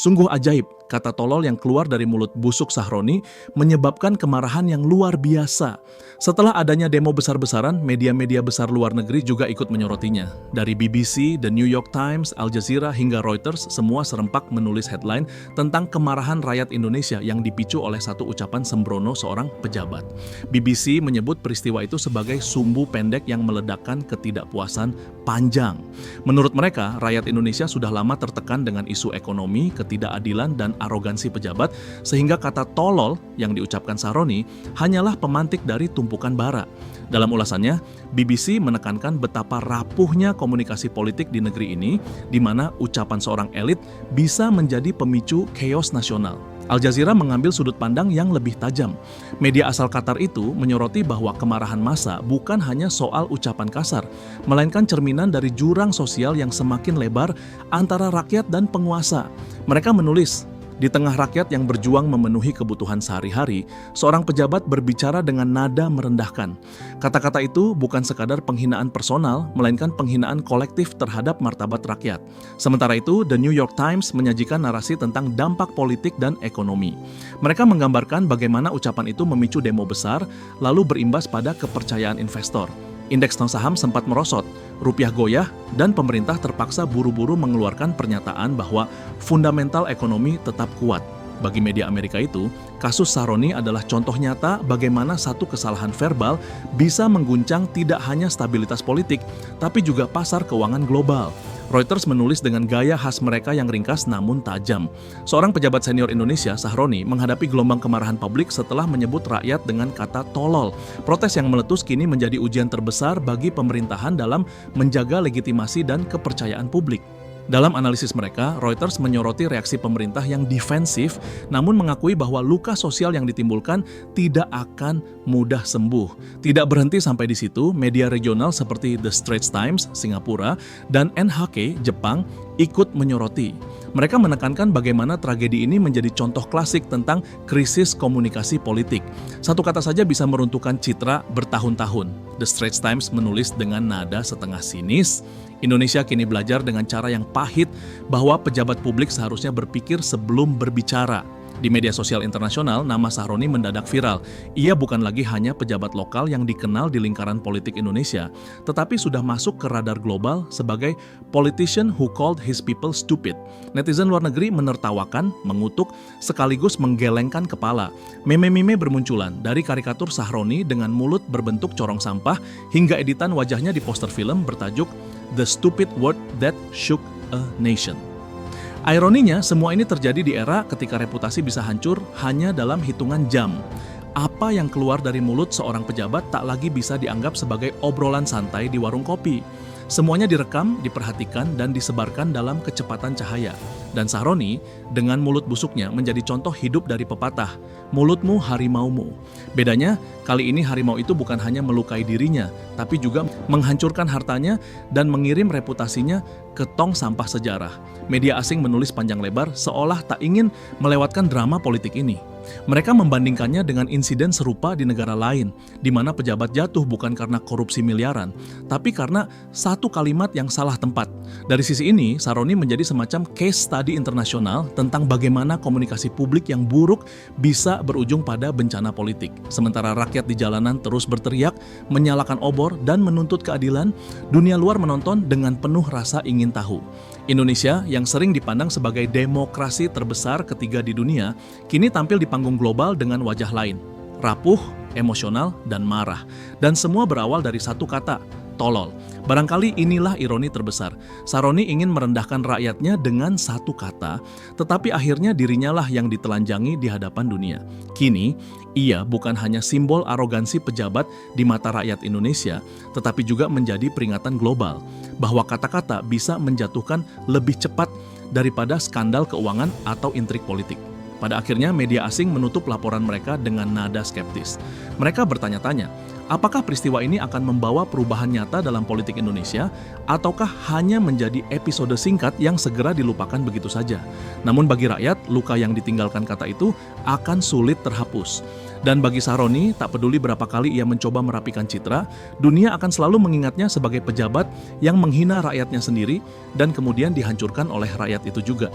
Sungguh ajaib, kata tolol yang keluar dari mulut busuk Sahroni menyebabkan kemarahan yang luar biasa. Setelah adanya demo besar-besaran, media-media besar luar negeri juga ikut menyorotinya. Dari BBC, The New York Times, Al Jazeera, hingga Reuters, semua serempak menulis headline tentang kemarahan rakyat Indonesia yang dipicu oleh satu ucapan sembrono seorang pejabat. BBC menyebut peristiwa itu sebagai sumbu pendek yang meledakkan ketidakpuasan panjang. Menurut mereka, rakyat Indonesia sudah lama tertekan dengan isu ekonomi, ketidakadilan, dan arogansi pejabat, sehingga kata tolol yang diucapkan Sahroni hanyalah pemantik dari tumpukan bara. Dalam ulasannya, BBC menekankan betapa rapuhnya komunikasi politik di negeri ini, di mana ucapan seorang elit bisa menjadi pemicu chaos nasional. Al Jazeera mengambil sudut pandang yang lebih tajam. Media asal Qatar itu menyoroti bahwa kemarahan massa bukan hanya soal ucapan kasar, melainkan cerminan dari jurang sosial yang semakin lebar antara rakyat dan penguasa. Mereka menulis, di tengah rakyat yang berjuang memenuhi kebutuhan sehari-hari, seorang pejabat berbicara dengan nada merendahkan. Kata-kata itu bukan sekadar penghinaan personal, melainkan penghinaan kolektif terhadap martabat rakyat. Sementara itu, The New York Times menyajikan narasi tentang dampak politik dan ekonomi. Mereka menggambarkan bagaimana ucapan itu memicu demo besar, lalu berimbas pada kepercayaan investor. Indeks saham sempat merosot, rupiah goyah, dan pemerintah terpaksa buru-buru mengeluarkan pernyataan bahwa fundamental ekonomi tetap kuat. Bagi media Amerika itu, kasus Sahroni adalah contoh nyata bagaimana satu kesalahan verbal bisa mengguncang tidak hanya stabilitas politik, tapi juga pasar keuangan global. Reuters menulis dengan gaya khas mereka yang ringkas namun tajam. Seorang pejabat senior Indonesia, Sahroni, menghadapi gelombang kemarahan publik setelah menyebut rakyat dengan kata tolol. Protes yang meletus kini menjadi ujian terbesar bagi pemerintahan dalam menjaga legitimasi dan kepercayaan publik. Dalam analisis mereka, Reuters menyoroti reaksi pemerintah yang defensif, namun mengakui bahwa luka sosial yang ditimbulkan tidak akan mudah sembuh. Tidak berhenti sampai di situ, media regional seperti The Straits Times, Singapura, dan NHK, Jepang, ikut menyoroti. Mereka menekankan bagaimana tragedi ini menjadi contoh klasik tentang krisis komunikasi politik. Satu kata saja bisa meruntuhkan citra bertahun-tahun. The Straits Times menulis dengan nada setengah sinis, Indonesia kini belajar dengan cara yang pahit bahwa pejabat publik seharusnya berpikir sebelum berbicara. Di media sosial internasional, nama Sahroni mendadak viral. Ia bukan lagi hanya pejabat lokal yang dikenal di lingkaran politik Indonesia, tetapi sudah masuk ke radar global sebagai politician who called his people stupid. Netizen luar negeri menertawakan, mengutuk, sekaligus menggelengkan kepala. Meme-meme bermunculan, dari karikatur Sahroni dengan mulut berbentuk corong sampah hingga editan wajahnya di poster film bertajuk The Stupid Word That Shook a Nation. Ironinya, semua ini terjadi di era ketika reputasi bisa hancur hanya dalam hitungan jam. Apa yang keluar dari mulut seorang pejabat tak lagi bisa dianggap sebagai obrolan santai di warung kopi. Semuanya direkam, diperhatikan, dan disebarkan dalam kecepatan cahaya. Dan Sahroni, dengan mulut busuknya, menjadi contoh hidup dari pepatah, mulutmu harimaumu. Bedanya, kali ini harimau itu bukan hanya melukai dirinya, tapi juga menghancurkan hartanya dan mengirim reputasinya ke tong sampah sejarah. Media asing menulis panjang lebar seolah tak ingin melewatkan drama politik ini. Mereka membandingkannya dengan insiden serupa di negara lain, di mana pejabat jatuh bukan karena korupsi miliaran, tapi karena satu kalimat yang salah tempat. Dari sisi ini, Sahroni menjadi semacam case study internasional tentang bagaimana komunikasi publik yang buruk bisa berujung pada bencana politik. Sementara rakyat di jalanan terus berteriak, menyalakan obor, dan menuntut keadilan, dunia luar menonton dengan penuh rasa ingin tahu. Indonesia, yang sering dipandang sebagai demokrasi terbesar ketiga di dunia, kini tampil di panggung global dengan wajah lain, rapuh, emosional, dan marah. Dan semua berawal dari satu kata, tolol. Barangkali inilah ironi terbesar. Sahroni ingin merendahkan rakyatnya dengan satu kata, tetapi akhirnya dirinya lah yang ditelanjangi di hadapan dunia. Kini, ia bukan hanya simbol arogansi pejabat di mata rakyat Indonesia, tetapi juga menjadi peringatan global bahwa kata-kata bisa menjatuhkan lebih cepat daripada skandal keuangan atau intrik politik. Pada akhirnya, media asing menutup laporan mereka dengan nada skeptis. Mereka bertanya-tanya, apakah peristiwa ini akan membawa perubahan nyata dalam politik Indonesia, ataukah hanya menjadi episode singkat yang segera dilupakan begitu saja? Namun bagi rakyat, luka yang ditinggalkan kata itu akan sulit terhapus. Dan bagi Sahroni, tak peduli berapa kali ia mencoba merapikan citra, dunia akan selalu mengingatnya sebagai pejabat yang menghina rakyatnya sendiri dan kemudian dihancurkan oleh rakyat itu juga.